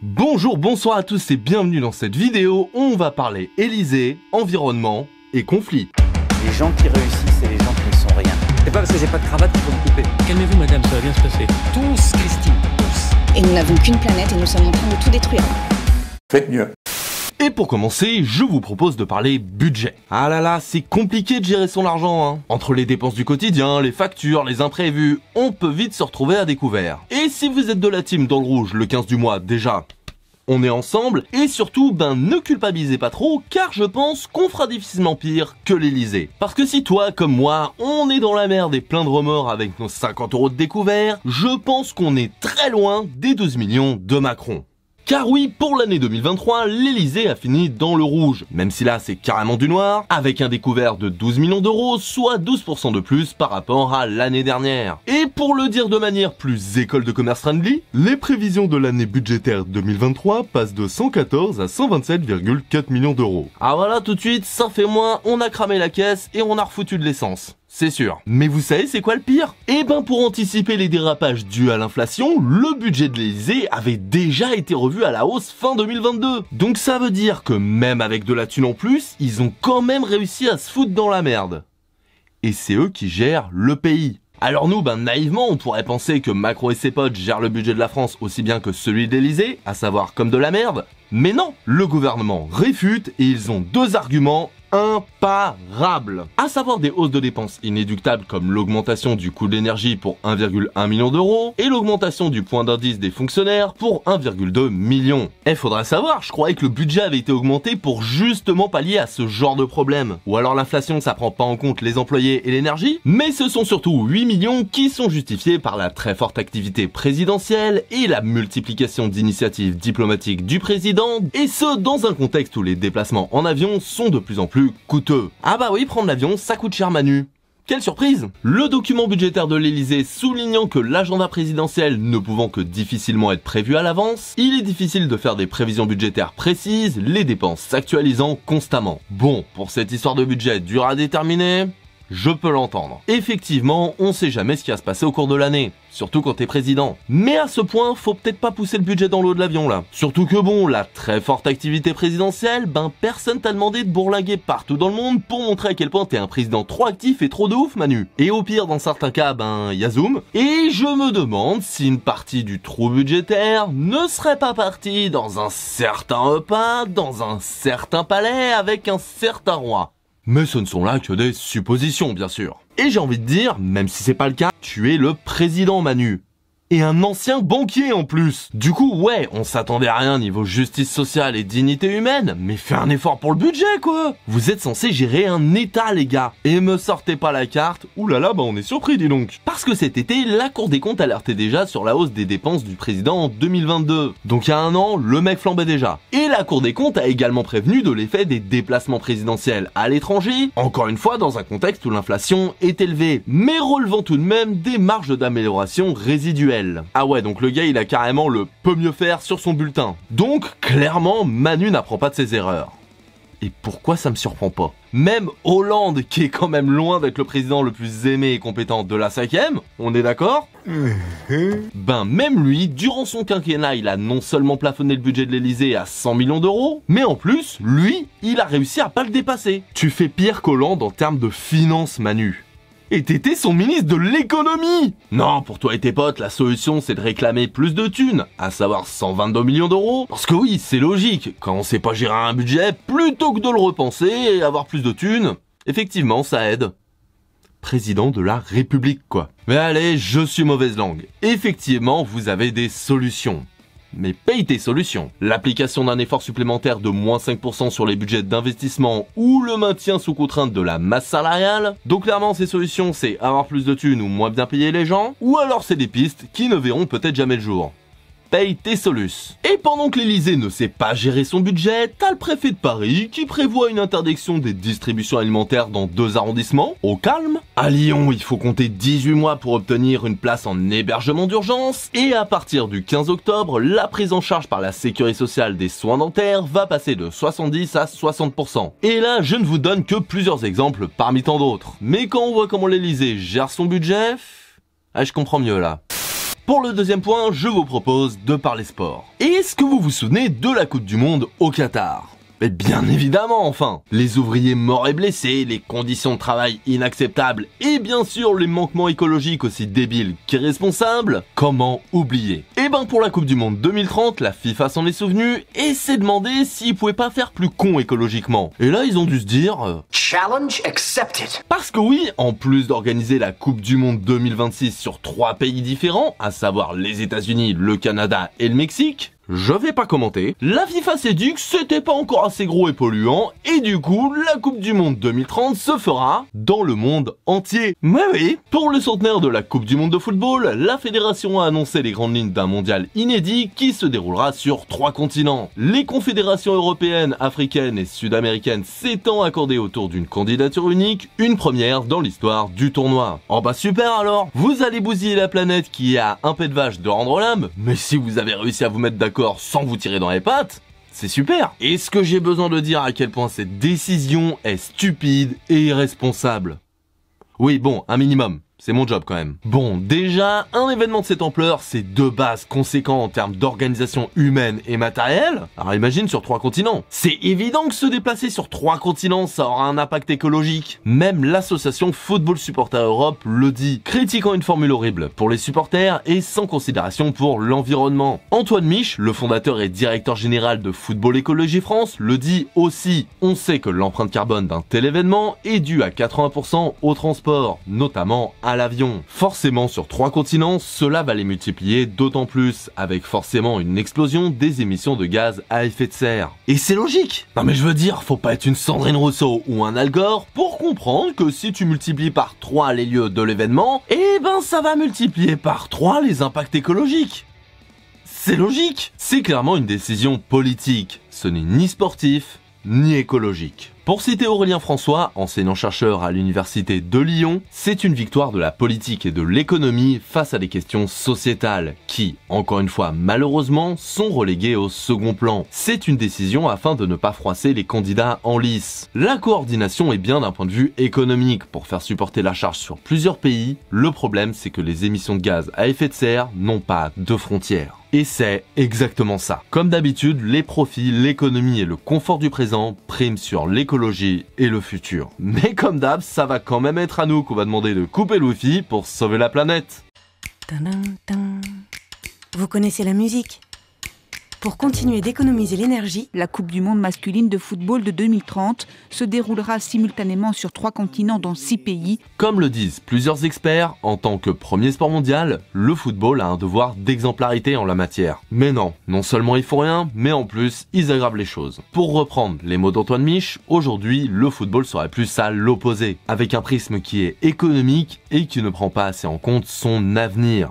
Bonjour, bonsoir à tous et bienvenue dans cette vidéo où on va parler Élysée, environnement et conflit. Les gens qui réussissent et les gens qui ne sont rien. C'est pas parce que j'ai pas de cravate qu'il faut me couper. Calmez-vous madame, ça va bien se passer. Tous, Christine, tous. Et nous n'avons qu'une planète et nous sommes en train de tout détruire. Faites mieux. Et pour commencer, je vous propose de parler budget. Ah là là, c'est compliqué de gérer son argent, hein. Entre les dépenses du quotidien, les factures, les imprévus, on peut vite se retrouver à découvert. Et si vous êtes de la team dans le rouge le 15 du mois, déjà, on est ensemble. Et surtout, ne culpabilisez pas trop, car je pense qu'on fera difficilement pire que l'Élysée. Parce que si toi, comme moi, on est dans la merde et plein de remords avec nos 50 € de découvert, je pense qu'on est très loin des 12 millions de Macron. Car oui, pour l'année 2023, l'Élysée a fini dans le rouge, même si là c'est carrément du noir, avec un découvert de 12 millions d'euros, soit 12% de plus par rapport à l'année dernière. Et pour le dire de manière plus école de commerce friendly, les prévisions de l'année budgétaire 2023 passent de 114 à 127,4 millions d'euros. Ah voilà, tout de suite, ça fait moins, on a cramé la caisse et on a refoutu de l'essence. C'est sûr. Mais vous savez c'est quoi le pire? Eh ben pour anticiper les dérapages dus à l'inflation, le budget de l'Élysée avait déjà été revu à la hausse fin 2022. Donc ça veut dire que même avec de la thune en plus, ils ont quand même réussi à se foutre dans la merde. Et c'est eux qui gèrent le pays. Alors nous, naïvement, on pourrait penser que Macron et ses potes gèrent le budget de la France aussi bien que celui de l'Élysée, à savoir comme de la merde. Mais non, le gouvernement réfute et ils ont deux arguments imparables. À savoir des hausses de dépenses inéluctables comme l'augmentation du coût de l'énergie pour 1,1 million d'euros et l'augmentation du point d'indice des fonctionnaires pour 1,2 million. Faudrait savoir, je croyais que le budget avait été augmenté pour justement pallier à ce genre de problème. Ou alors l'inflation ça prend pas en compte les employés et l'énergie, mais ce sont surtout 8 millions qui sont justifiés par la très forte activité présidentielle et la multiplication d'initiatives diplomatiques du président, et ce dans un contexte où les déplacements en avion sont de plus en plus coûteux. Ah bah oui, prendre l'avion, ça coûte cher Manu. Quelle surprise! Le document budgétaire de l'Élysée soulignant que l'agenda présidentiel ne pouvant que difficilement être prévu à l'avance, il est difficile de faire des prévisions budgétaires précises, les dépenses s'actualisant constamment. Bon, pour cette histoire de budget dure à déterminer, je peux l'entendre. Effectivement, on sait jamais ce qui va se passer au cours de l'année, surtout quand t'es président. Mais à ce point, faut peut-être pas pousser le budget dans l'eau de l'avion là. Surtout que bon, la très forte activité présidentielle, personne t'a demandé de bourlinguer partout dans le monde pour montrer à quel point t'es un président trop actif et trop de ouf Manu. Et au pire, dans certains cas, y a Zoom. Et je me demande si une partie du trou budgétaire ne serait pas partie dans un certain repas, dans un certain palais avec un certain roi. Mais ce ne sont là que des suppositions, bien sûr. Et j'ai envie de dire, même si c'est pas le cas, tu es le président Manu. Et un ancien banquier en plus. Du coup, ouais, on s'attendait à rien niveau justice sociale et dignité humaine, mais fais un effort pour le budget, quoi. Vous êtes censé gérer un état, les gars. Et me sortez pas la carte. Ouh là là, on est surpris, dis donc. Parce que cet été, la Cour des comptes alertait déjà sur la hausse des dépenses du président en 2022. Donc il y a un an, le mec flambait déjà. Et la Cour des comptes a également prévenu de l'effet des déplacements présidentiels à l'étranger, encore une fois dans un contexte où l'inflation est élevée, mais relevant tout de même des marges d'amélioration résiduelles. Ah ouais, donc le gars il a carrément le peut mieux faire sur son bulletin. Donc clairement Manu n'apprend pas de ses erreurs. Et pourquoi ça me surprend pas? Même Hollande, qui est quand même loin d'être le président le plus aimé et compétent de la 5e, on est d'accord? Même lui, durant son quinquennat, il a non seulement plafonné le budget de l'Élysée à 100 millions d'euros, mais en plus, lui, il a réussi à pas le dépasser. Tu fais pire qu'Hollande en termes de finances, Manu. Et t'étais son ministre de l'économie! Non, pour toi et tes potes, la solution c'est de réclamer plus de thunes, à savoir 122 millions d'euros. Parce que oui, c'est logique, quand on sait pas gérer un budget, plutôt que de le repenser et avoir plus de thunes, effectivement ça aide. Président de la République quoi. Mais allez, je suis mauvaise langue. Effectivement, vous avez des solutions. Mais paye tes solutions. L'application d'un effort supplémentaire de moins 5% sur les budgets d'investissement ou le maintien sous contrainte de la masse salariale. Donc clairement ces solutions c'est avoir plus de thunes ou moins bien payer les gens, ou alors c'est des pistes qui ne verront peut-être jamais le jour. Paye tes solus. Et pendant que l'Élysée ne sait pas gérer son budget, t'as le préfet de Paris qui prévoit une interdiction des distributions alimentaires dans 2 arrondissements, au calme. À Lyon, il faut compter 18 mois pour obtenir une place en hébergement d'urgence, et à partir du 15 octobre, la prise en charge par la sécurité sociale des soins dentaires va passer de 70 à 60%. Et là, je ne vous donne que plusieurs exemples parmi tant d'autres. Mais quand on voit comment l'Élysée gère son budget, je comprends mieux là. Pour le deuxième point, je vous propose de parler sport. Est-ce que vous vous souvenez de la Coupe du Monde au Qatar ? Mais bien évidemment, enfin. Les ouvriers morts et blessés, les conditions de travail inacceptables et bien sûr les manquements écologiques aussi débiles qu'irresponsables, comment oublier ? Et ben pour la Coupe du Monde 2030, la FIFA s'en est souvenue et s'est demandé s'ils pouvaient pas faire plus con écologiquement. Et là ils ont dû se dire... Challenge accepted. Parce que oui, en plus d'organiser la Coupe du Monde 2026 sur 3 pays différents, à savoir les États-Unis, le Canada et le Mexique, je vais pas commenter, la FIFA s'est dit que c'était pas encore assez gros et polluant, et du coup, la Coupe du Monde 2030 se fera dans le monde entier. Mais oui, pour le centenaire de la Coupe du Monde de football, la fédération a annoncé les grandes lignes d'un mondial inédit qui se déroulera sur 3 continents. Les confédérations européennes, africaines et sud-américaines s'étant accordées autour d'une candidature unique, une première dans l'histoire du tournoi. Oh bah super alors, vous allez bousiller la planète qui a un pet de vache de rendre l'âme, mais si vous avez réussi à vous mettre d'accord sans vous tirer dans les pattes, c'est super. Est-ce que j'ai besoin de dire à quel point cette décision est stupide et irresponsable ? Oui, bon, un minimum. C'est mon job quand même. Bon, déjà, un événement de cette ampleur, c'est de base conséquent en termes d'organisation humaine et matérielle. Alors imagine sur 3 continents. C'est évident que se déplacer sur 3 continents, ça aura un impact écologique. Même l'association Football Supporters Europe le dit, critiquant une formule horrible pour les supporters et sans considération pour l'environnement. Antoine Mich, le fondateur et directeur général de Football Écologie France, le dit aussi. On sait que l'empreinte carbone d'un tel événement est due à 80% au transport, notamment à l'avion. Forcément sur 3 continents, cela va les multiplier d'autant plus, avec forcément une explosion des émissions de gaz à effet de serre. Et c'est logique. Non mais je veux dire, faut pas être une Sandrine Rousseau ou un Al Gore pour comprendre que si tu multiplies par 3 les lieux de l'événement, eh ben ça va multiplier par 3 les impacts écologiques. C'est logique. C'est clairement une décision politique. Ce n'est ni sportif, ni écologique. Pour citer Aurélien François, enseignant-chercheur à l'université de Lyon, c'est une victoire de la politique et de l'économie face à des questions sociétales qui, encore une fois malheureusement, sont reléguées au second plan. C'est une décision afin de ne pas froisser les candidats en lice. La coordination est bien d'un point de vue économique pour faire supporter la charge sur plusieurs pays. Le problème, c'est que les émissions de gaz à effet de serre n'ont pas de frontières. Et c'est exactement ça. Comme d'habitude, les profits, l'économie et le confort du présent priment sur l'écologie et le futur. Mais comme d'hab, ça va quand même être à nous qu'on va demander de couper le wifi pour sauver la planète. Vous connaissez la musique ? Pour continuer d'économiser l'énergie, la Coupe du monde masculine de football de 2030 se déroulera simultanément sur 3 continents dans 6 pays. Comme le disent plusieurs experts, en tant que premier sport mondial, le football a un devoir d'exemplarité en la matière. Mais non seulement ils font rien, mais en plus, ils aggravent les choses. Pour reprendre les mots d'Antoine Mich, aujourd'hui, le football serait plus à l'opposé, avec un prisme qui est économique et qui ne prend pas assez en compte son avenir.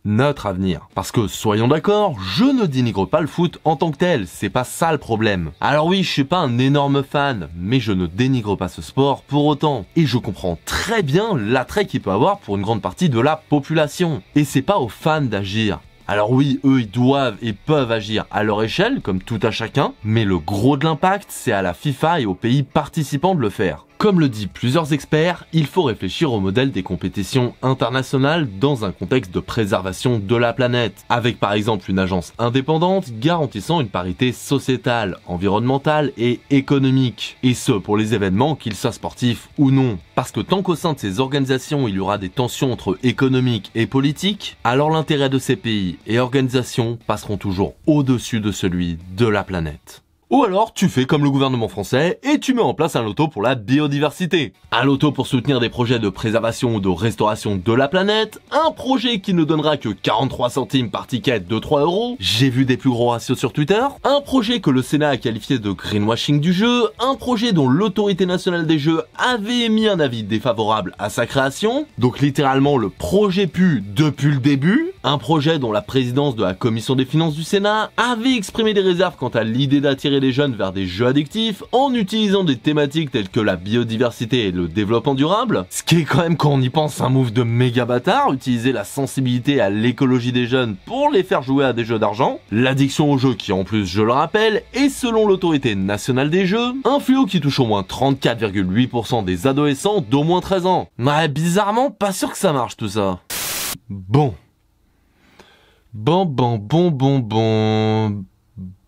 Notre avenir. Parce que, soyons d'accord, je ne dénigre pas le foot en tant que tel, c'est pas ça le problème. Alors oui, je suis pas un énorme fan, mais je ne dénigre pas ce sport pour autant. Et je comprends très bien l'attrait qu'il peut avoir pour une grande partie de la population. Et c'est pas aux fans d'agir. Alors oui, eux ils doivent et peuvent agir à leur échelle, comme tout à chacun, mais le gros de l'impact, c'est à la FIFA et aux pays participants de le faire. Comme le disent plusieurs experts, il faut réfléchir au modèle des compétitions internationales dans un contexte de préservation de la planète, avec par exemple une agence indépendante garantissant une parité sociétale, environnementale et économique. Et ce, pour les événements, qu'ils soient sportifs ou non. Parce que tant qu'au sein de ces organisations, il y aura des tensions entre économique et politique, alors l'intérêt de ces pays et organisations passeront toujours au-dessus de celui de la planète. Ou alors, tu fais comme le gouvernement français et tu mets en place un loto pour la biodiversité. Un loto pour soutenir des projets de préservation ou de restauration de la planète. Un projet qui ne donnera que 43 centimes par ticket de 3 €. J'ai vu des plus gros ratios sur Twitter. Un projet que le Sénat a qualifié de greenwashing du jeu. Un projet dont l'autorité nationale des jeux avait émis un avis défavorable à sa création. Donc littéralement, le projet pue depuis le début. Un projet dont la présidence de la commission des finances du Sénat avait exprimé des réserves quant à l'idée d'attirer les jeunes vers des jeux addictifs en utilisant des thématiques telles que la biodiversité et le développement durable. Ce qui est quand même, quand on y pense, un move de méga bâtard, utiliser la sensibilité à l'écologie des jeunes pour les faire jouer à des jeux d'argent. L'addiction aux jeux qui, en plus, je le rappelle, est selon l'autorité nationale des jeux, un fléau qui touche au moins 34,8% des adolescents d'au moins 13 ans. Ouais, bizarrement, pas sûr que ça marche tout ça. Bon.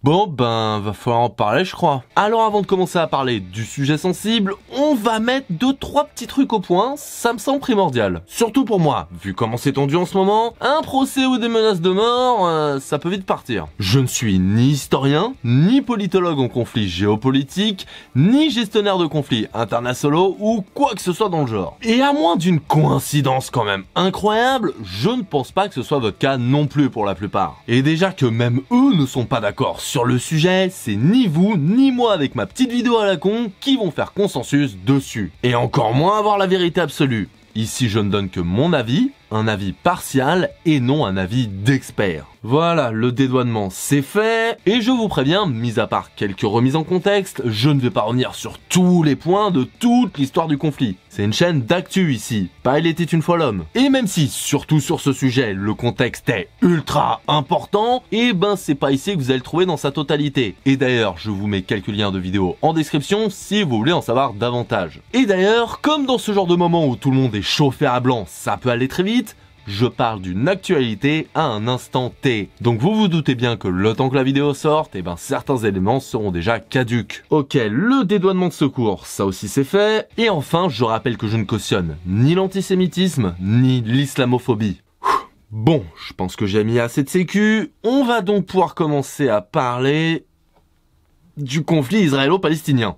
Bon, ben, va falloir en parler, je crois. Alors avant de commencer à parler du sujet sensible, on va mettre 2-3 petits trucs au point, ça me semble primordial. Surtout pour moi, vu comment c'est tendu en ce moment, un procès ou des menaces de mort, ça peut vite partir. Je ne suis ni historien, ni politologue en conflit géopolitique, ni gestionnaire de conflits internationaux ou quoi que ce soit dans le genre. Et à moins d'une coïncidence quand même incroyable, je ne pense pas que ce soit votre cas non plus pour la plupart. Et déjà que même eux ne sont pas d'accord sur le sujet, c'est ni vous, ni moi avec ma petite vidéo à la con qui vont faire consensus dessus. Et encore moins avoir la vérité absolue. Ici je ne donne que mon avis, un avis partial et non un avis d'expert. Voilà, le dédouanement c'est fait, et je vous préviens, mis à part quelques remises en contexte, je ne vais pas revenir sur tous les points de toute l'histoire du conflit. C'est une chaîne d'actu ici, pas Il était une fois l'homme. Et même si, surtout sur ce sujet, le contexte est ultra important, et ben c'est pas ici que vous allez le trouver dans sa totalité. Et d'ailleurs, je vous mets quelques liens de vidéos en description si vous voulez en savoir davantage. Et d'ailleurs, comme dans ce genre de moment où tout le monde est chauffé à blanc, ça peut aller très vite, je parle d'une actualité à un instant T. Donc vous vous doutez bien que le temps que la vidéo sorte, et ben certains éléments seront déjà caducs. Ok, le dédouanement de secours, ça aussi c'est fait. Et enfin, je rappelle que je ne cautionne ni l'antisémitisme, ni l'islamophobie. Bon, je pense que j'ai mis assez de sécu. On va donc pouvoir commencer à parler du conflit israélo-palestinien.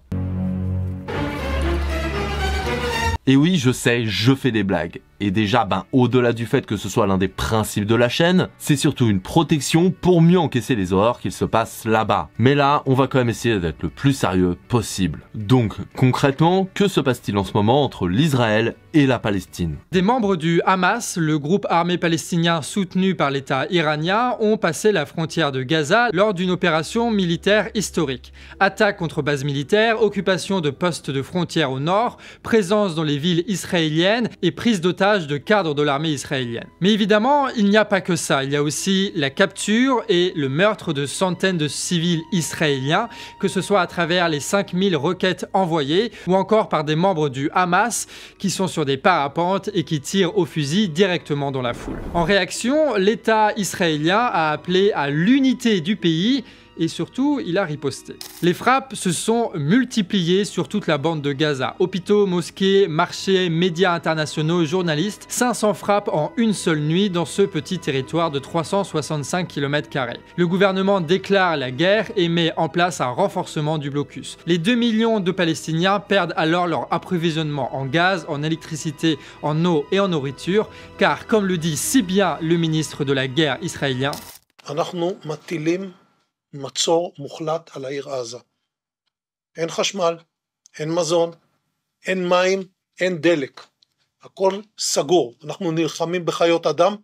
Et oui, je sais, je fais des blagues. Et déjà, au-delà du fait que ce soit l'un des principes de la chaîne, c'est surtout une protection pour mieux encaisser les horreurs qu'il se passe là-bas. Mais là, on va quand même essayer d'être le plus sérieux possible. Donc, concrètement, que se passe-t-il en ce moment entre l'Israël et la Palestine? Des membres du Hamas, le groupe armé palestinien soutenu par l'État iranien, ont passé la frontière de Gaza lors d'une opération militaire historique. Attaque contre bases militaires, occupation de postes de frontière au nord, présence dans les villes israéliennes et prise d'otages de cadres de l'armée israélienne. Mais évidemment, il n'y a pas que ça. Il y a aussi la capture et le meurtre de centaines de civils israéliens, que ce soit à travers les 5000 roquettes envoyées ou encore par des membres du Hamas qui sont sur des parapentes et qui tirent au fusil directement dans la foule. En réaction, l'État israélien a appelé à l'unité du pays et surtout, il a riposté. Les frappes se sont multipliées sur toute la bande de Gaza. Hôpitaux, mosquées, marchés, médias internationaux, journalistes, 500 frappes en une seule nuit dans ce petit territoire de 365 km². Le gouvernement déclare la guerre et met en place un renforcement du blocus. Les 2 millions de Palestiniens perdent alors leur approvisionnement en gaz, en électricité, en eau et en nourriture, car comme le dit si bien le ministre de la guerre israélien, מצור מוחלט על העיר עזה. אין חשמל, אין מזון, אין מים, אין דלק. הכל סגור. אנחנו נלחמים בחיות אדם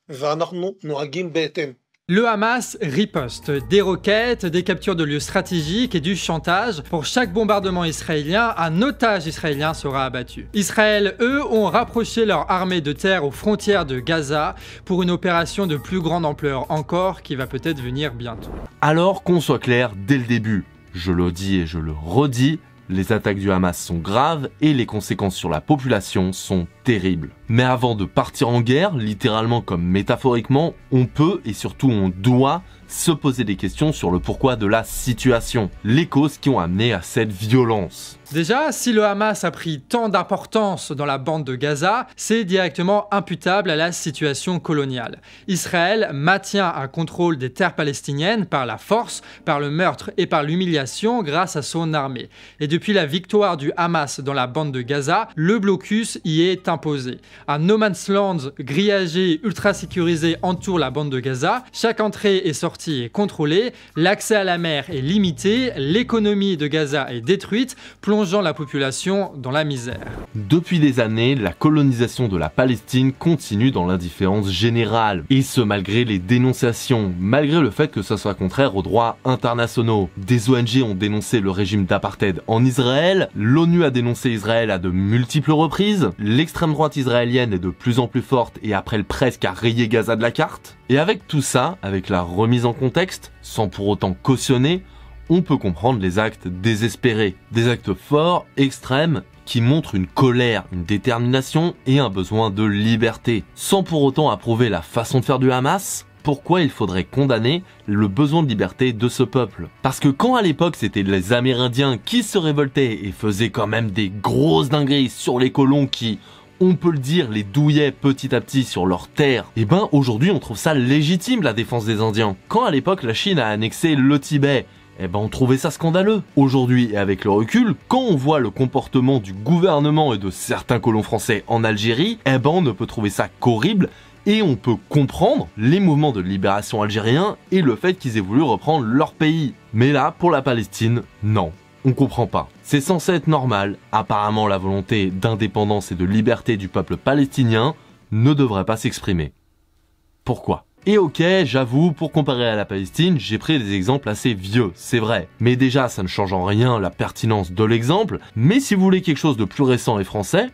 ואנחנו נוהגים בהתאם. Le Hamas riposte, des roquettes, des captures de lieux stratégiques et du chantage. Pour chaque bombardement israélien, un otage israélien sera abattu. Israël, eux, ont rapproché leur armée de terre aux frontières de Gaza pour une opération de plus grande ampleur encore qui va peut-être venir bientôt. Alors qu'on soit clair dès le début, je le dis et je le redis, les attaques du Hamas sont graves et les conséquences sur la population sont terribles. Mais avant de partir en guerre, littéralement comme métaphoriquement, on peut et surtout on doit se poser des questions sur le pourquoi de la situation, les causes qui ont amené à cette violence. Déjà, si le Hamas a pris tant d'importance dans la bande de Gaza, c'est directement imputable à la situation coloniale. Israël maintient un contrôle des terres palestiniennes par la force, par le meurtre et par l'humiliation grâce à son armée. Et depuis la victoire du Hamas dans la bande de Gaza, le blocus y est imposé. Un no man's land grillagé, ultra sécurisé entoure la bande de Gaza. Chaque entrée et sortie est contrôlée, l'accès à la mer est limité, l'économie de Gaza est détruite, plongeant la population dans la misère. Depuis des années, la colonisation de la Palestine continue dans l'indifférence générale. Et ce malgré les dénonciations, malgré le fait que ça soit contraire aux droits internationaux. Des ONG ont dénoncé le régime d'apartheid en Israël, l'ONU a dénoncé Israël à de multiples reprises, l'extrême droite israélienne est de plus en plus forte et appelle presque à rayer Gaza de la carte. Et avec tout ça, avec la remise en contexte, sans pour autant cautionner, on peut comprendre les actes désespérés. Des actes forts, extrêmes, qui montrent une colère, une détermination et un besoin de liberté. Sans pour autant approuver la façon de faire du Hamas, pourquoi il faudrait condamner le besoin de liberté de ce peuple. Parce que quand à l'époque c'était les Amérindiens qui se révoltaient et faisaient quand même des grosses dingueries sur les colons qui, on peut le dire, les douillaient petit à petit sur leurs terres, et ben aujourd'hui on trouve ça légitime la défense des Indiens. Quand à l'époque la Chine a annexé le Tibet, eh ben on trouvait ça scandaleux. Aujourd'hui, et avec le recul, quand on voit le comportement du gouvernement et de certains colons français en Algérie, eh ben on ne peut trouver ça qu'horrible, et on peut comprendre les mouvements de libération algériens et le fait qu'ils aient voulu reprendre leur pays. Mais là, pour la Palestine, non. On comprend pas. C'est censé être normal. Apparemment, la volonté d'indépendance et de liberté du peuple palestinien ne devrait pas s'exprimer. Pourquoi ? Et ok, j'avoue, pour comparer à la Palestine, j'ai pris des exemples assez vieux, c'est vrai. Mais déjà, ça ne change en rien la pertinence de l'exemple. Mais si vous voulez quelque chose de plus récent et français,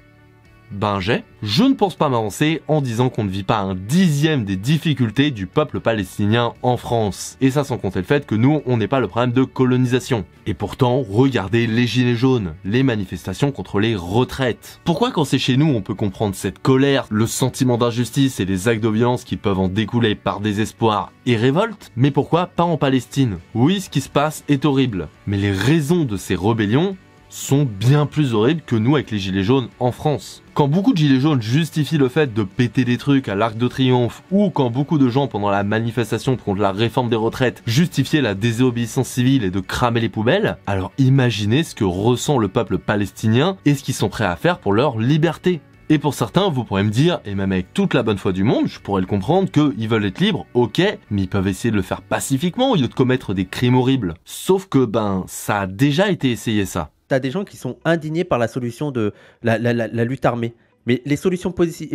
je ne pense pas m'avancer en disant qu'on ne vit pas un dixième des difficultés du peuple palestinien en France. Et ça sans compter le fait que nous, on n'est pas le problème de colonisation. Et pourtant, regardez les gilets jaunes, les manifestations contre les retraites. Pourquoi quand c'est chez nous, on peut comprendre cette colère, le sentiment d'injustice et les actes de violence qui peuvent en découler par désespoir et révolte, mais pourquoi pas en Palestine? Oui, ce qui se passe est horrible, mais les raisons de ces rébellions sont bien plus horribles que nous avec les gilets jaunes en France. Quand beaucoup de gilets jaunes justifient le fait de péter des trucs à l'Arc de Triomphe, ou quand beaucoup de gens pendant la manifestation contre la réforme des retraites justifiaient la désobéissance civile et de cramer les poubelles, alors imaginez ce que ressent le peuple palestinien et ce qu'ils sont prêts à faire pour leur liberté. Et pour certains, vous pourrez me dire, et même avec toute la bonne foi du monde, je pourrais le comprendre, qu'ils veulent être libres, ok, mais ils peuvent essayer de le faire pacifiquement au lieu de commettre des crimes horribles. Sauf que, ça a déjà été essayé ça. T'as des gens qui sont indignés par la solution de la lutte armée. Mais les solutions pacifiques,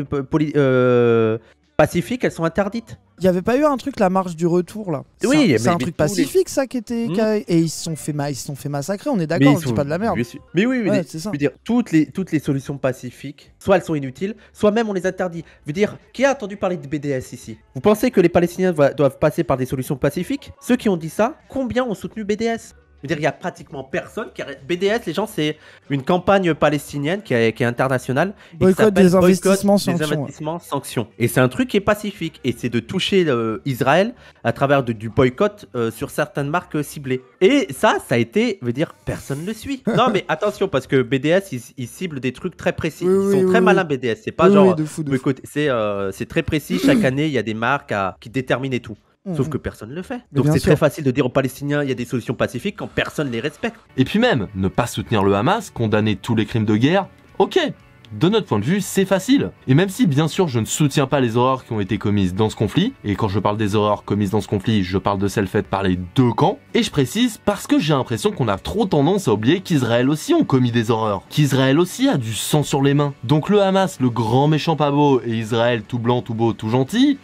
elles sont interdites. Il n'y avait pas eu un truc, la marche du retour, là? Oui, c'est un truc pacifique, ça, qui était... Et ils se sont fait massacrer, on est d'accord, je dis pas de la merde. Mais oui, ouais, c'est ça. Je veux dire, toutes les solutions pacifiques, soit elles sont inutiles, soit même on les interdit. Je veux dire, qui a entendu parler de BDS ici? Vous pensez que les Palestiniens doivent passer par des solutions pacifiques? Ceux qui ont dit ça, combien ont soutenu BDS? Je veux dire, il n'y a pratiquement personne qui arrête. BDS, les gens, c'est une campagne palestinienne qui est internationale. Boycott des investissements sanctions. Et c'est un truc qui est pacifique. Et c'est de toucher Israël à travers du boycott sur certaines marques ciblées. Et ça a été, je veux dire, personne ne le suit. Non, mais attention, parce que BDS, ils ciblent des trucs très précis. Ils sont très malins, BDS. C'est pas genre. C'est très précis. Chaque année, il y a des marques qui déterminent et tout. Sauf que personne ne le fait. Donc c'est très facile de dire aux Palestiniens il y a des solutions pacifiques quand personne les respecte. Et puis même, ne pas soutenir le Hamas, condamner tous les crimes de guerre, ok, de notre point de vue, c'est facile. Et même si, bien sûr, je ne soutiens pas les horreurs qui ont été commises dans ce conflit, et quand je parle des horreurs commises dans ce conflit, je parle de celles faites par les deux camps, et je précise parce que j'ai l'impression qu'on a trop tendance à oublier qu'Israël aussi ont commis des horreurs, qu'Israël aussi a du sang sur les mains. Donc le Hamas, le grand méchant pas beau, et Israël tout blanc, tout beau, tout gentil,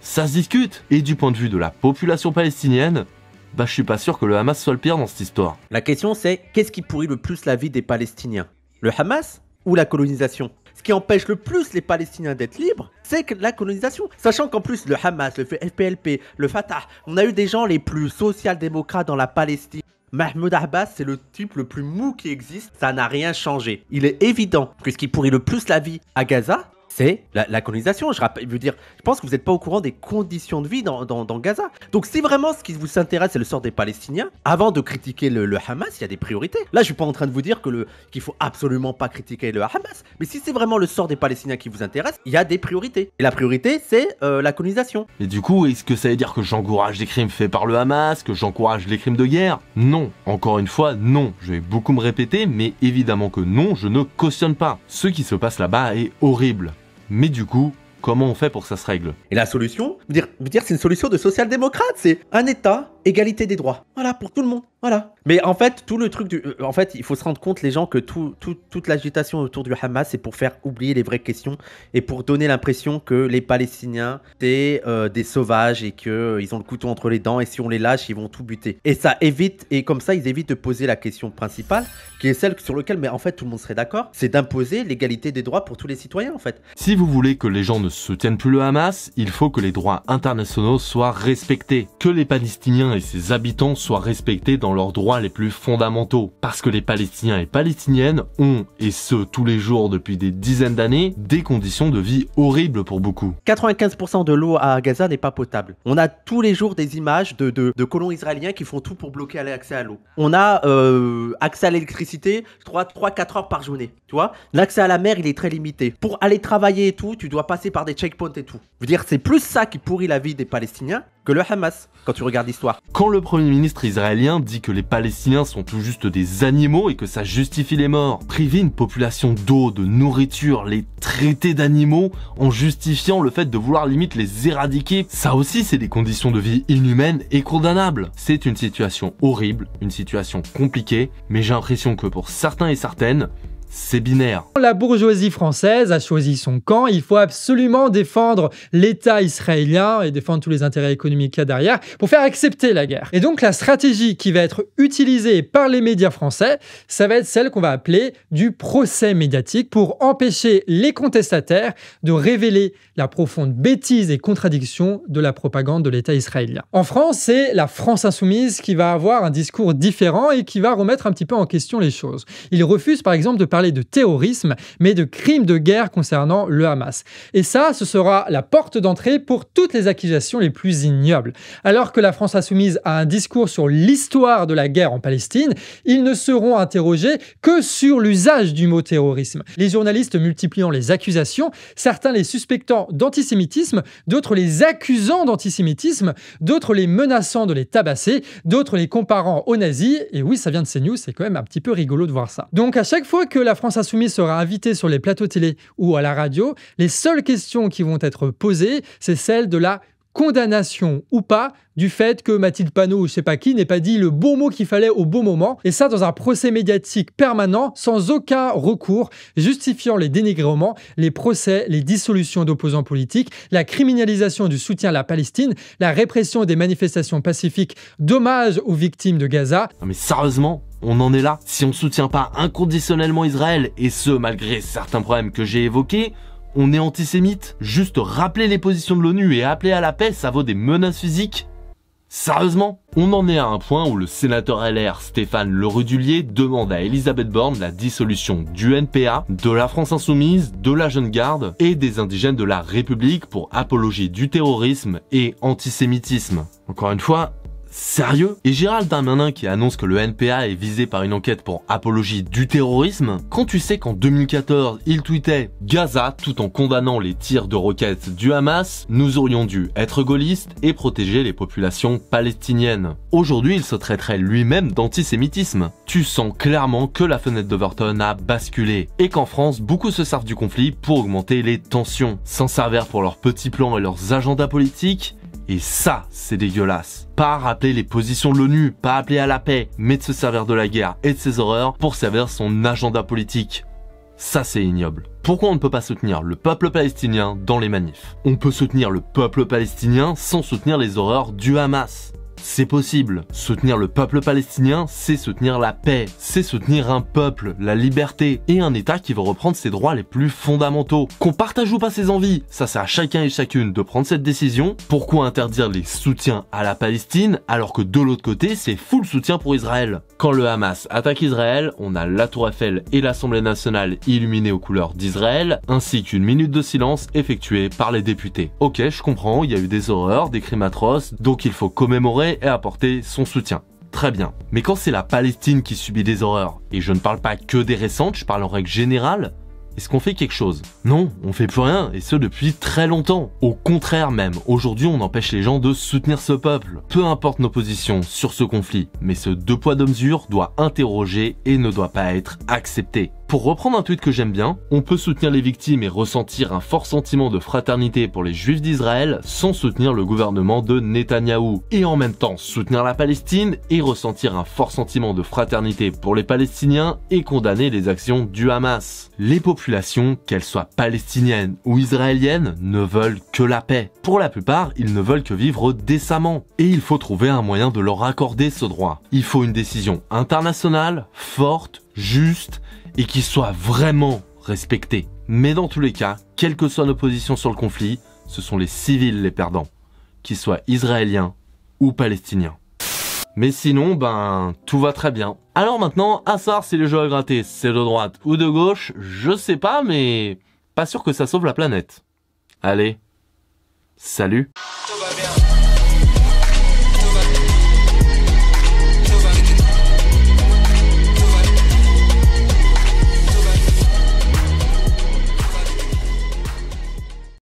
ça se discute. Et du point de vue de la population palestinienne, je suis pas sûr que le Hamas soit le pire dans cette histoire. La question c'est, qu'est-ce qui pourrit le plus la vie des Palestiniens? Le Hamas ou la colonisation? Ce qui empêche le plus les Palestiniens d'être libres, c'est que la colonisation. Sachant qu'en plus, le Hamas, le FPLP, le Fatah, on a eu des gens les plus social-démocrates dans la Palestine. Mahmoud Abbas, c'est le type le plus mou qui existe, ça n'a rien changé. Il est évident que ce qui pourrit le plus la vie à Gaza, c'est la colonisation. Je pense que vous n'êtes pas au courant des conditions de vie dans Gaza. Donc si vraiment ce qui vous intéresse c'est le sort des Palestiniens, avant de critiquer le Hamas, il y a des priorités. Là je suis pas en train de vous dire qu'il faut absolument pas critiquer le Hamas, mais si c'est vraiment le sort des Palestiniens qui vous intéresse, il y a des priorités. Et la priorité c'est la colonisation. Et du coup, est-ce que ça veut dire que j'encourage les crimes faits par le Hamas, que j'encourage les crimes de guerre? Non. Encore une fois, non. Je vais beaucoup me répéter, mais évidemment que non, je ne cautionne pas. Ce qui se passe là-bas est horrible. Mais du coup, comment on fait pour que ça se règle? Et la solution, dire c'est une solution de social-démocrate, c'est un État, égalité des droits. Voilà, pour tout le monde. Voilà. Mais en fait, tout le truc en fait, il faut se rendre compte, les gens, que toute l'agitation autour du Hamas, c'est pour faire oublier les vraies questions et pour donner l'impression que les Palestiniens, c'est des sauvages et qu'ils ont le couteau entre les dents et si on les lâche, ils vont tout buter. Et ça évite, et comme ça, ils évitent de poser la question principale, qui est celle sur laquelle, mais en fait, tout le monde serait d'accord, c'est d'imposer l'égalité des droits pour tous les citoyens, en fait. Si vous voulez que les gens ne soutiennent plus le Hamas, il faut que les droits internationaux soient respectés, que les Palestiniens Palestinien et ses habitants soient respectés dans leurs droits les plus fondamentaux. Parce que les Palestiniens et Palestiniennes ont, et ce tous les jours depuis des dizaines d'années, des conditions de vie horribles pour beaucoup. 95% de l'eau à Gaza n'est pas potable. On a tous les jours des images de colons israéliens qui font tout pour bloquer l'accès à l'eau. On a accès à l'électricité 3-4 heures par journée, tu vois. L'accès à la mer, il est très limité. Pour aller travailler et tout, tu dois passer par des checkpoints et tout. Je veux dire, c'est plus ça qui pourrit la vie des Palestiniens que le Hamas, quand tu regardes l'histoire. Quand le Premier ministre israélien dit que les Palestiniens sont tout juste des animaux et que ça justifie les morts, priver une population d'eau, de nourriture, les traiter d'animaux en justifiant le fait de vouloir limite les éradiquer, ça aussi c'est des conditions de vie inhumaines et condamnables. C'est une situation horrible, une situation compliquée, mais j'ai l'impression que pour certains et certaines, c'est binaire. La bourgeoisie française a choisi son camp. Il faut absolument défendre l'État israélien et défendre tous les intérêts économiques qu'il y a derrière pour faire accepter la guerre. Et donc la stratégie qui va être utilisée par les médias français, ça va être celle qu'on va appeler du procès médiatique pour empêcher les contestataires de révéler la profonde bêtise et contradiction de la propagande de l'État israélien. En France, c'est la France insoumise qui va avoir un discours différent et qui va remettre un petit peu en question les choses. Il refuse par exemple de parler de terrorisme, mais de crimes de guerre concernant le Hamas. Et ça, ce sera la porte d'entrée pour toutes les accusations les plus ignobles. Alors que la France insoumise a un discours sur l'histoire de la guerre en Palestine, ils ne seront interrogés que sur l'usage du mot terrorisme. Les journalistes multipliant les accusations, certains les suspectant d'antisémitisme, d'autres les accusant d'antisémitisme, d'autres les menaçant de les tabasser, d'autres les comparant aux nazis. Et oui, ça vient de CNews, c'est quand même un petit peu rigolo de voir ça. Donc à chaque fois que la France insoumise sera invitée sur les plateaux télé ou à la radio, les seules questions qui vont être posées, c'est celle de la condamnation ou pas du fait que Mathilde Panot ou je sais pas qui n'ait pas dit le bon mot qu'il fallait au bon moment, et ça dans un procès médiatique permanent sans aucun recours justifiant les dénigrements, les procès, les dissolutions d'opposants politiques, la criminalisation du soutien à la Palestine, la répression des manifestations pacifiques d'hommage aux victimes de Gaza. Non mais sérieusement, on en est là. Si on soutient pas inconditionnellement Israël, et ce malgré certains problèmes que j'ai évoqués, on est antisémite. Juste rappeler les positions de l'ONU et appeler à la paix, ça vaut des menaces physiques. Sérieusement, on en est à un point où le sénateur LR Stéphane Le Rudulier demande à Elisabeth Borne la dissolution du NPA, de la France Insoumise, de la Jeune Garde et des indigènes de la République pour apologie du terrorisme et antisémitisme. Encore une fois, sérieux? Et Gérald Darmanin qui annonce que le NPA est visé par une enquête pour apologie du terrorisme, quand tu sais qu'en 2014, il tweetait « Gaza » tout en condamnant les tirs de roquettes du Hamas, nous aurions dû être gaullistes et protéger les populations palestiniennes. Aujourd'hui, il se traiterait lui-même d'antisémitisme. Tu sens clairement que la fenêtre d'Overton a basculé et qu'en France, beaucoup se servent du conflit pour augmenter les tensions, s'en servir pour leurs petits plans et leurs agendas politiques. Et ça, c'est dégueulasse. Pas rappeler les positions de l'ONU, pas appeler à la paix, mais de se servir de la guerre et de ses horreurs pour servir son agenda politique. Ça, c'est ignoble. Pourquoi on ne peut pas soutenir le peuple palestinien dans les manifs? On peut soutenir le peuple palestinien sans soutenir les horreurs du Hamas. C'est possible. Soutenir le peuple palestinien, c'est soutenir la paix, c'est soutenir un peuple, la liberté et un État qui veut reprendre ses droits les plus fondamentaux. Qu'on partage ou pas ses envies, ça c'est à chacun et chacune de prendre cette décision. Pourquoi interdire les soutiens à la Palestine alors que de l'autre côté c'est full soutien pour Israël? Quand le Hamas attaque Israël, on a la Tour Eiffel et l'Assemblée nationale illuminées aux couleurs d'Israël, ainsi qu'une minute de silence effectuée par les députés. Ok, je comprends, il y a eu des horreurs, des crimes atroces, donc il faut commémorer et apporter son soutien. Très bien. Mais quand c'est la Palestine qui subit des horreurs, et je ne parle pas que des récentes, je parle en règle générale, est-ce qu'on fait quelque chose? Non, on fait plus rien, et ce depuis très longtemps. Au contraire même, aujourd'hui on empêche les gens de soutenir ce peuple. Peu importe nos positions sur ce conflit, mais ce deux poids deux mesures doit interroger et ne doit pas être accepté. Pour reprendre un tweet que j'aime bien, on peut soutenir les victimes et ressentir un fort sentiment de fraternité pour les juifs d'Israël sans soutenir le gouvernement de Netanyahou. Et en même temps soutenir la Palestine et ressentir un fort sentiment de fraternité pour les Palestiniens et condamner les actions du Hamas. Les populations, qu'elles soient palestiniennes ou israéliennes, ne veulent que la paix. Pour la plupart, ils ne veulent que vivre décemment. Et il faut trouver un moyen de leur accorder ce droit. Il faut une décision internationale, forte, juste, et qui soit vraiment respecté. Mais dans tous les cas, quelles que soient nos positions sur le conflit, ce sont les civils les perdants, qu'ils soient israéliens ou palestiniens. Mais sinon, ben, tout va très bien. Alors maintenant, à savoir si le jeu à gratter, c'est de droite ou de gauche, je sais pas, mais pas sûr que ça sauve la planète. Allez, salut.